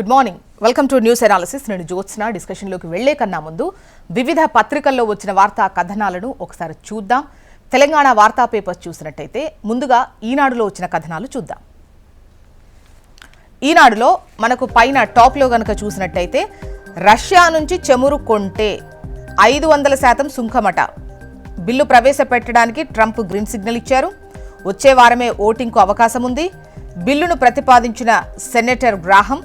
Good morning, welcome to news analysis. నేను జ్యోత్స్న. డిస్కషన్లోకి వెళ్లే కన్నా ముందు వివిధ పత్రికల్లో వచ్చిన వార్తా కథనాలను ఒకసారి చూద్దాం. తెలంగాణ వార్తా పేపర్స్ చూసినట్టయితే ముందుగా ఈనాడులో వచ్చిన కథనాలు చూద్దాం. ఈనాడులో మనకు పైన టాప్లో గనక చూసినట్టయితే రష్యా నుంచి చమురు కొంటే 500% సుంకమట. బిల్లు ప్రవేశపెట్టడానికి ట్రంప్ గ్రీన్ సిగ్నల్ ఇచ్చారు. వచ్చే వారమే ఓటింగ్కు అవకాశం ఉంది. బిల్లును ప్రతిపాదించిన సెనేటర్ గ్రాహం,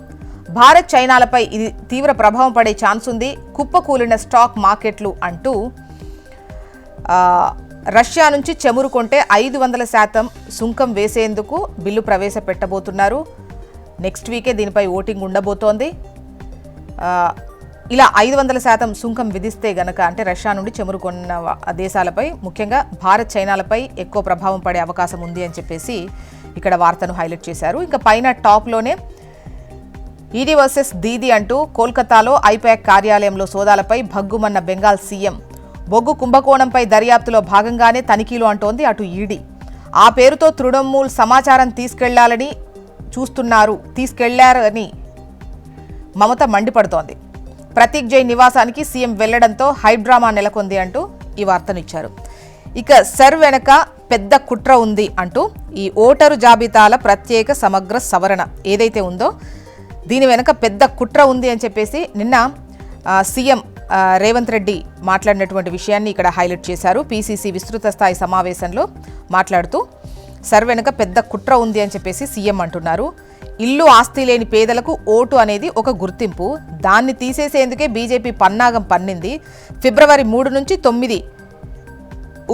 భారత్ చైనాలపై ఇది తీవ్ర ప్రభావం పడే ఛాన్స్ ఉంది, కుప్పకూలిన స్టాక్ మార్కెట్లు అంటూ రష్యా నుంచి చమురు కొంటే 500% సుంకం వేసేందుకు బిల్లు ప్రవేశపెట్టబోతున్నారు. నెక్స్ట్ వీకే దీనిపై ఓటింగ్ ఉండబోతోంది. ఇలా 500% సుంకం విధిస్తే గనక అంటే రష్యా నుండి చమురు కొన్న దేశాలపై, ముఖ్యంగా భారత్ చైనాలపై ఎక్కువ ప్రభావం పడే అవకాశం ఉంది అని చెప్పేసి ఇక్కడ వార్తను హైలైట్ చేశారు. ఇంకా పైన టాప్లోనే ఈడీ వర్సెస్ దీదీ అంటూ కోల్కతాలో ఐపాక్ కార్యాలయంలో సోదాలపై భగ్గుమన్న బెంగాల్ సీఎం. బొగ్గు కుంభకోణంపై దర్యాప్తులో భాగంగానే తనిఖీలు అంటోంది అటు ఈడీ. ఆ పేరుతో తృణమూల్ సమాచారం తీసుకెళ్లారని మమత మండిపడుతోంది. ప్రతీక్ జైన్ నివాసానికి సీఎం వెళ్లడంతో హైడ్రామా నెలకొంది అంటూ ఈ వార్తనిచ్చారు. ఇక సర్ వెనక పెద్ద కుట్ర ఉంది అంటూ ఈ ఓటరు జాబితాల ప్రత్యేక సమగ్ర సవరణ ఏదైతే ఉందో దీని వెనక పెద్ద కుట్ర ఉంది అని చెప్పేసి నిన్న సీఎం రేవంత్ రెడ్డి మాట్లాడినటువంటి విషయాన్ని ఇక్కడ హైలైట్ చేశారు. పీసీసీ విస్తృత స్థాయి సమావేశంలో మాట్లాడుతూ సర్ వెనక పెద్ద కుట్ర ఉంది అని చెప్పేసి సీఎం అంటున్నారు. ఇల్లు ఆస్తి లేని పేదలకు ఓటు అనేది ఒక గుర్తింపు, దాన్ని తీసేసేందుకే బీజేపీ పన్నాగం పన్నింది. ఫిబ్రవరి 3 నుంచి 9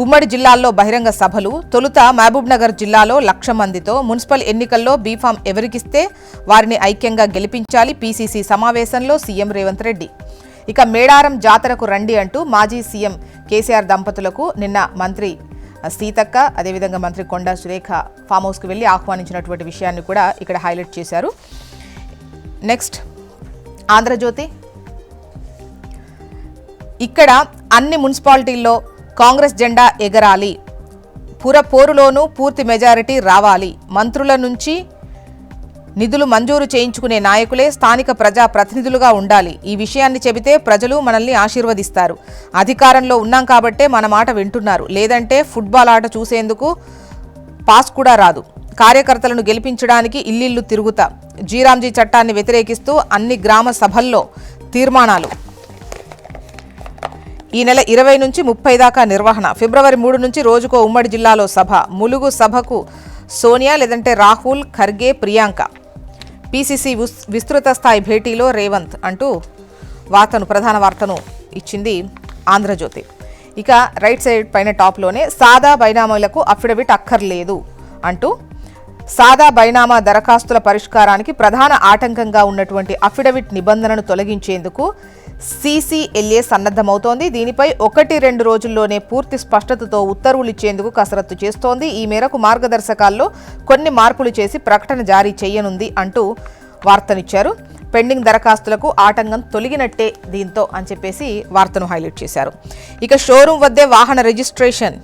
ఉమ్మడి జిల్లాల్లో బహిరంగ సభలు. తొలుత మహబూబ్ నగర్ జిల్లాలో 1,00,000 మందితో. మున్సిపల్ ఎన్నికల్లో బీఫామ్ ఎవరికిస్తే వారిని ఐక్యంగా గెలిపించాలి. పీసీసీ సమావేశంలో సీఎం రేవంత్ రెడ్డి. ఇక మేడారం జాతరకు రండి అంటూ మాజీ సీఎం కేసీఆర్ దంపతులకు నిన్న మంత్రి సీతక్క, అదేవిధంగా మంత్రి కొండా సురేఖ ఫామ్ హౌస్కి వెళ్ళి ఆహ్వానించినటువంటి విషయాన్ని కూడా ఇక్కడ హైలైట్ చేశారు. నెక్స్ట్ ఆంధ్రజ్యోతి. ఇక్కడ అన్ని మున్సిపాలిటీల్లో కాంగ్రెస్ జెండా ఎగరాలి, పురపోరులోనూ పూర్తి మెజారిటీ రావాలి, మంత్రుల నుంచి నిధులు మంజూరు చేయించుకునే నాయకులే స్థానిక ప్రజా ప్రతినిధులుగా ఉండాలి. ఈ విషయాన్ని చెబితే ప్రజలు మనల్ని ఆశీర్వదిస్తారు. అధికారంలో ఉన్నాం కాబట్టే మన మాట వింటున్నారు, లేదంటే ఫుట్బాల్ ఆట చూసేందుకు పాస్ కూడా రాదు. కార్యకర్తలను గెలిపించడానికి ఇల్లిల్లు తిరుగుతా. జీరాంజీ చట్టాన్ని వ్యతిరేకిస్తూ అన్ని గ్రామ సభల్లో తీర్మానాలు. ఈ నెల 20 నుంచి 30 దాకా నిర్వహణ. ఫిబ్రవరి 3 నుంచి రోజుకో ఉమ్మడి జిల్లాలో సభ. ములుగు సభకు సోనియా, లేదంటే రాహుల్, ఖర్గే, ప్రియాంక. పీసీసీ విస్తృత స్థాయి భేటీలో రేవంత్ అంటూ ప్రధాన వార్తను ఇచ్చింది ఆంధ్రజ్యోతి. ఇక రైట్ సైడ్ పైన టాప్లోనే సాదా బైనామాలకు అఫిడవిట్ అక్కర్లేదు అంటూ సాదా బైనామా దరఖాస్తుల పరిష్కారానికి ప్రధాన ఆటంకంగా ఉన్నటువంటి అఫిడవిట్ నిబంధనను తొలగించేందుకు సీసీఎల్ఏ సన్నద్ధమవుతోంది. దీనిపై 1-2 రోజుల్లోనే పూర్తి స్పష్టతతో ఉత్తర్వులు ఇచ్చేందుకు కసరత్తు చేస్తోంది. ఈ మేరకు మార్గదర్శకాల్లో కొన్ని మార్పులు చేసి ప్రకటన జారీ చేయనుంది అంటూ వార్తనిచ్చారు. పెండింగ్ దరఖాస్తులకు ఆటంకం తొలగినట్టే దీంతో అని చెప్పేసి వార్తను హైలైట్ చేశారు. ఇక షోరూం వద్దే వాహన రిజిస్ట్రేషన్.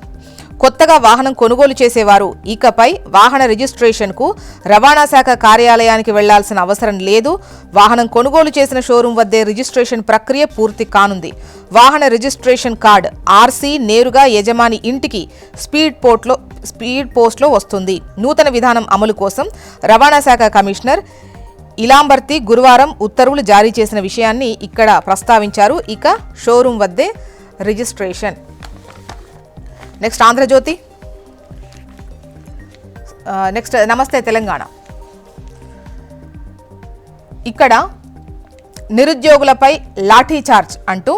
కొత్తగా వాహనం కొనుగోలు చేసేవారు ఇకపై వాహన రిజిస్ట్రేషన్కు రవాణా శాఖ కార్యాలయానికి వెళ్లాల్సిన అవసరం లేదు. వాహనం కొనుగోలు చేసిన షోరూం వద్దే రిజిస్ట్రేషన్ ప్రక్రియ పూర్తి కానుంది. వాహన రిజిస్ట్రేషన్ కార్డ్ ఆర్సీ నేరుగా యజమాని ఇంటికి స్పీడ్ పోస్ట్లో వస్తుంది. నూతన విధానం అమలు కోసం రవాణా శాఖ కమిషనర్ ఇలాంబర్తి గురువారం ఉత్తర్వులు జారీ చేసిన విషయాన్ని ఇక్కడ ప్రస్తావించారు. ఇక షోరూం వద్దే రిజిస్ట్రేషన్. నెక్స్ట్ ఆంధ్రజ్యోతి. నెక్స్ట్ నమస్తే తెలంగాణ. ఇక్కడ నిరుద్యోగులపై లాఠీచార్జ్ అంటూ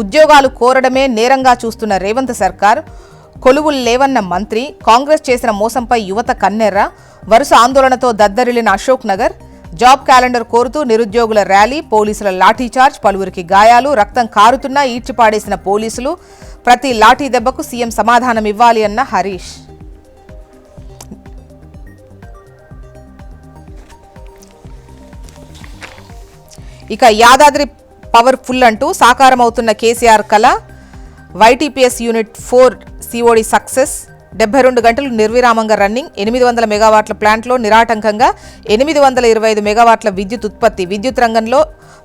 ఉద్యోగాలు కోరడమే నేరంగా చూస్తున్న రేవంత్ సర్కార్, కొలువులు లేవన్న మంత్రి, కాంగ్రెస్ చేసిన మోసంపై యువత కన్నెర్ర, వరుస ఆందోళనతో దద్దరిల్లిన అశోక్ నగర్. జాబ్ క్యాలెండర్ కోరుతూ నిరుద్యోగుల ర్యాలీ, పోలీసుల లాఠీచార్జ్, పలువురికి గాయాలు, రక్తం కారుతున్నా ఈడ్చిపాడేసిన పోలీసులు. ప్రతి లాఠీ దెబ్బకు సీఎం సమాధానం ఇవ్వాలి అన్న హరీష్. ఇక యాదాద్రి పవర్ఫుల్ అంటూ సాకారమవుతున్న కేసీఆర్ కళ. YTPS unit 4 COD success. 72 గంటలు నిర్విరామంగా రన్నింగ్. 800 మెగావాట్ల ప్లాంట్లో నిరాటంకంగా 825 మెగావాట్ల విద్యుత్ ఉత్పత్తి. విద్యుత్ రంగంలో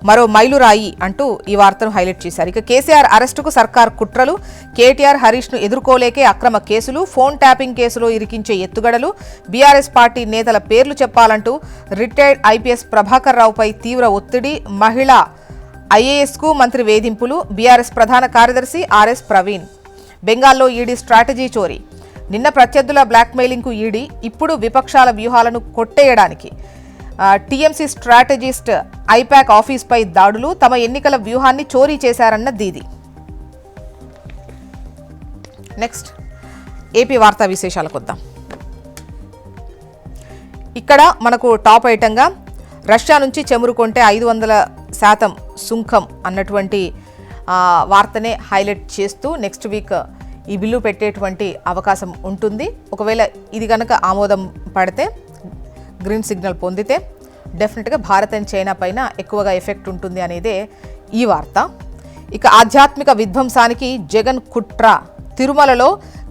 మరో మైలురాయి అంటూ ఈ వార్తను హైలైట్ చేశారు. ఇక కేసీఆర్ అరెస్టుకు సర్కార్ కుట్రలు. కేటీఆర్ హరీష్ను ఎదుర్కోలేకే అక్రమ కేసులు. ఫోన్ ట్యాపింగ్ కేసులో ఇరికించే ఎత్తుగడలు. బీఆర్ఎస్ పార్టీ నేతల పేర్లు చెప్పాలంటూ రిటైర్డ్ ఐపీఎస్ ప్రభాకర్ రావుపై తీవ్ర ఒత్తిడి. మహిళా ఐఏఎస్కు మంత్రి వేధింపులు. బీఆర్ఎస్ ప్రధాన కార్యదర్శి ఆర్ఎస్ ప్రవీణ్. బెంగాల్లో ఈడీ స్ట్రాటజీ చోరీ. నిన్న ప్రత్యర్థుల బ్లాక్మెయిలింగ్కు ఈడీ, ఇప్పుడు విపక్షాల వ్యూహాలను కొట్టేయడానికి టీఎంసీ స్ట్రాటజిస్ట్ ఐపాక్ ఆఫీస్పై దాడులు. తమ ఎన్నికల వ్యూహాన్ని చోరీ చేశారన్న దీది. నెక్స్ట్ ఏపీ వార్తా విశేషాలకు వద్దాం. ఇక్కడ మనకు టాప్ ఐటంగా రష్యా నుంచి చమురు కొంటే 500% సుంకం అన్నటువంటి వార్తనే హైలైట్ చేస్తూ నెక్స్ట్ వీక్ ఈ బిల్లు పెట్టేటువంటి అవకాశం ఉంటుంది. ఒకవేళ ఇది కనుక ఆమోదం పడితే, గ్రీన్ సిగ్నల్ పొందితే డెఫినెట్గా భారత్ అండ్ చైనా పైన ఎక్కువగా ఎఫెక్ట్ ఉంటుంది అనేదే ఈ వార్త. ఇక ఆధ్యాత్మిక విధ్వంసానికి జగన్ కుట్ర. తిరుమలలో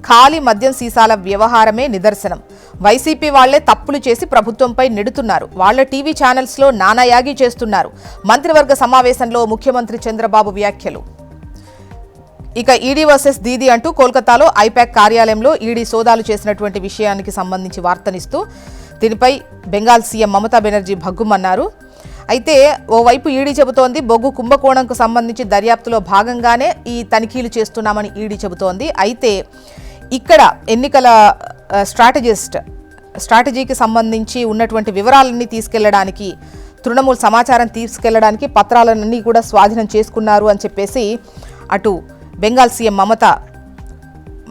ఖాళీ మద్యం సీసాల వ్యవహారమే నిదర్శనం. వైసీపీ వాళ్లే తప్పులు చేసి ప్రభుత్వంపై నెడుతున్నారు. వాళ్ల టీవీ ఛానల్స్లో నానాయాగి చేస్తున్నారు. మంత్రివర్గ సమావేశంలో ముఖ్యమంత్రి చంద్రబాబు వ్యాఖ్యలు. ఇక ఈడీ వర్సెస్ దీది అంటూ కోల్కతాలో ఐపాక్ కార్యాలయంలో ఈడీ సోదాలు చేసినటువంటి విషయానికి సంబంధించి వార్తనిస్తూ దీనిపై బెంగాల్ సీఎం మమతా బెనర్జీ భగ్గుమన్నారు. అయితే ఓవైపు ఈడీ చెబుతోంది బొగ్గు కుంభకోణంకు సంబంధించి దర్యాప్తులో భాగంగానే ఈ తనిఖీలు చేస్తున్నామని ఈడీ చెబుతోంది. అయితే ఇక్కడ ఎన్నికల స్ట్రాటజీకి సంబంధించి ఉన్నటువంటి వివరాలన్నీ తీసుకెళ్లడానికి, తృణమూల్ సమాచారం తీసుకెళ్లడానికి పత్రాలన్నీ కూడా స్వాధీనం చేసుకున్నారు అని చెప్పేసి అటు బెంగాల్ సీఎం మమత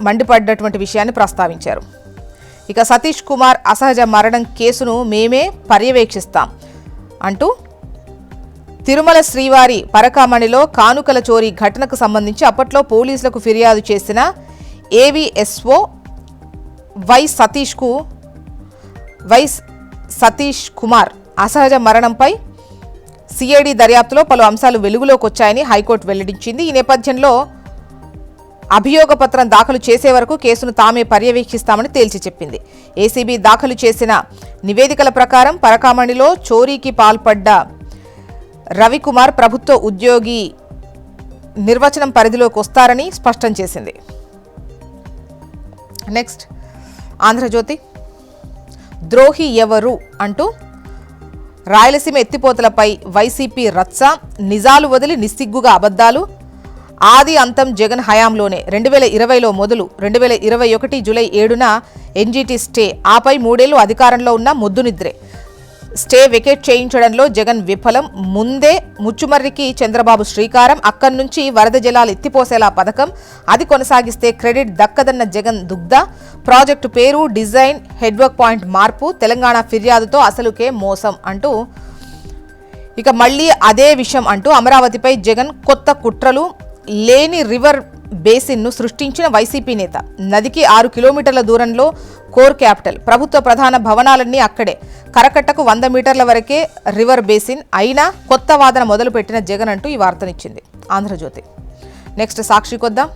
మండిపడ్డటువంటి విషయాన్ని ప్రస్తావించారు. ఇక సతీష్ కుమార్ అసహజ మరణం కేసును మేమే పర్యవేక్షిస్తాం అంటూ తిరుమల శ్రీవారి పరకామణిలో కానుకల చోరీ ఘటనకు సంబంధించి అప్పట్లో పోలీసులకు ఫిర్యాదు చేసిన ఏవీఎస్ఓ వై సతీష్ కుమార్ అసహజ మరణంపై సిఐడి దర్యాప్తులో పలు అంశాలు వెలుగులోకి వచ్చాయని హైకోర్టు వెల్లడించింది. ఈ నేపథ్యంలో అభియోగ పత్రం దాఖలు చేసే వరకు కేసును తామే పర్యవేక్షిస్తామని తేల్చి చెప్పింది. ఏసీబీ దాఖలు చేసిన నివేదికల ప్రకారం పరకామణిలో చోరీకి పాల్పడ్డ రవికుమార్ ప్రభుత్వ ఉద్యోగి నిర్వచనం పరిధిలోకి వస్తారని స్పష్టం చేసింది. నెక్స్ట్ ఆంధ్రజ్యోతి. ద్రోహి ఎవరు అంటూ రాయలసీమ ఎత్తిపోతలపై వైసీపీ రచ్చ. నిజాలు వదిలి నిస్సిగ్గుగా అబద్ధాలు. ఆది అంతం జగన్ హయాంలోనే. 2020లో మొదలు 2021 జూలై 7న ఎన్జీటీ స్టే. ఆపై 3 ఏళ్లు అధికారంలో ఉన్న ముద్దు నిద్రే. స్టే వెకేట్ చేయించడంలో జగన్ విఫలం. ముందే ముచ్చుమర్రికి చంద్రబాబు శ్రీకారం. అక్కడి నుంచి వరద జలాలు ఎత్తిపోసేలా పథకం. అది కొనసాగిస్తే క్రెడిట్ దక్కదన్న జగన్ దుగ్ధ. ప్రాజెక్టు పేరు, డిజైన్, హెడ్వర్క్ పాయింట్ మార్పు. తెలంగాణ ఫిర్యాదుతో అసలుకే మోసం అంటూ ఇక మళ్లీ అదే విషయం అంటూ అమరావతిపై జగన్ కొత్త కుట్రలు. లేని రివర్ బేసిన్ను సృష్టించిన వైసీపీ నేత. నదికి 6 కిలోమీటర్ల దూరంలో కోర్ క్యాపిటల్. ప్రభుత్వ ప్రధాన భవనాలన్నీ అక్కడే. కరకట్టకు 100 మీటర్ల వరకే రివర్ బేసిన్. అయినా కొత్త వాదన మొదలుపెట్టిన జగన్ అంటూ ఈ వార్తనిచ్చింది ఆంధ్రజ్యోతి. నెక్స్ట్ సాక్షికొద్దాం.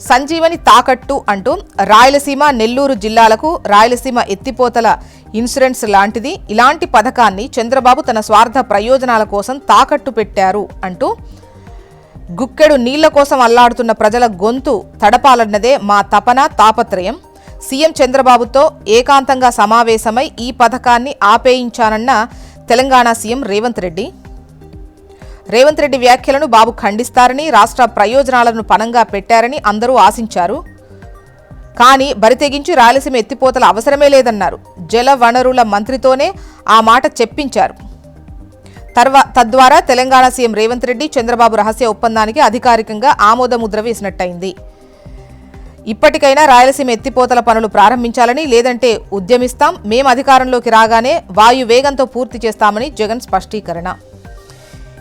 సంజీవని తాకట్టు అంటూ రాయలసీమ, నెల్లూరు జిల్లాలకు రాయలసీమ ఎత్తిపోతల ఇన్సూరెన్స్ లాంటిది. ఇలాంటి పథకాన్ని చంద్రబాబు తన స్వార్థ ప్రయోజనాల కోసం తాకట్టు పెట్టారు అంటూ గుక్కెడు నీళ్ల కోసం అల్లాడుతున్న ప్రజల గొంతు తడపాలన్నదే మా తపన, తాపత్రయం. సీఎం చంద్రబాబుతో ఏకాంతంగా సమావేశమై ఈ పథకాన్ని ఆపేయించానన్న తెలంగాణ సీఎం రేవంత్ రెడ్డి. రేవంత్ రెడ్డి వ్యాఖ్యలను బాబు ఖండిస్తారని, రాష్ట్ర ప్రయోజనాలను పణంగా పెట్టారని అందరూ ఆశించారు. కానీ బరితెగించి రాయలసీమ ఎత్తిపోతల అవసరమే లేదన్నారు. జల వనరుల మంత్రితోనే ఆ మాట చెప్పించారు. తద్వారా తెలంగాణ సీఎం రేవంత్ రెడ్డి చంద్రబాబు రహస్య ఒప్పందానికి అధికారికంగా ఆమోద ముద్ర వేసినట్టయింది. ఇప్పటికైనా రాయలసీమ ఎత్తిపోతల పనులు ప్రారంభించాలని, లేదంటే ఉద్యమిస్తాం. మేం అధికారంలోకి రాగానే వాయు వేగంతో పూర్తి చేస్తామని జగన్ స్పష్టీకరణ.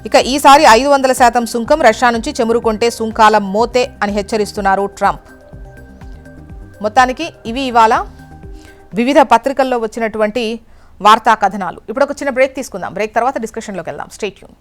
ఇక ఈసారి 500% సుంకం. రష్యా నుంచి చమురు కొంటే సుంకాల మోతే అని హెచ్చరిస్తున్నారు ట్రంప్. మొత్తానికి ఇవి ఇవాళ వివిధ పత్రికల్లో వచ్చినటువంటి వార్తా కథనాలు. ఇప్పుడు ఒక చిన్న బ్రేక్ తీసుకుందాం. బ్రేక్ తర్వాత డిస్కషన్లోకి వెళ్దాం. Stay tune.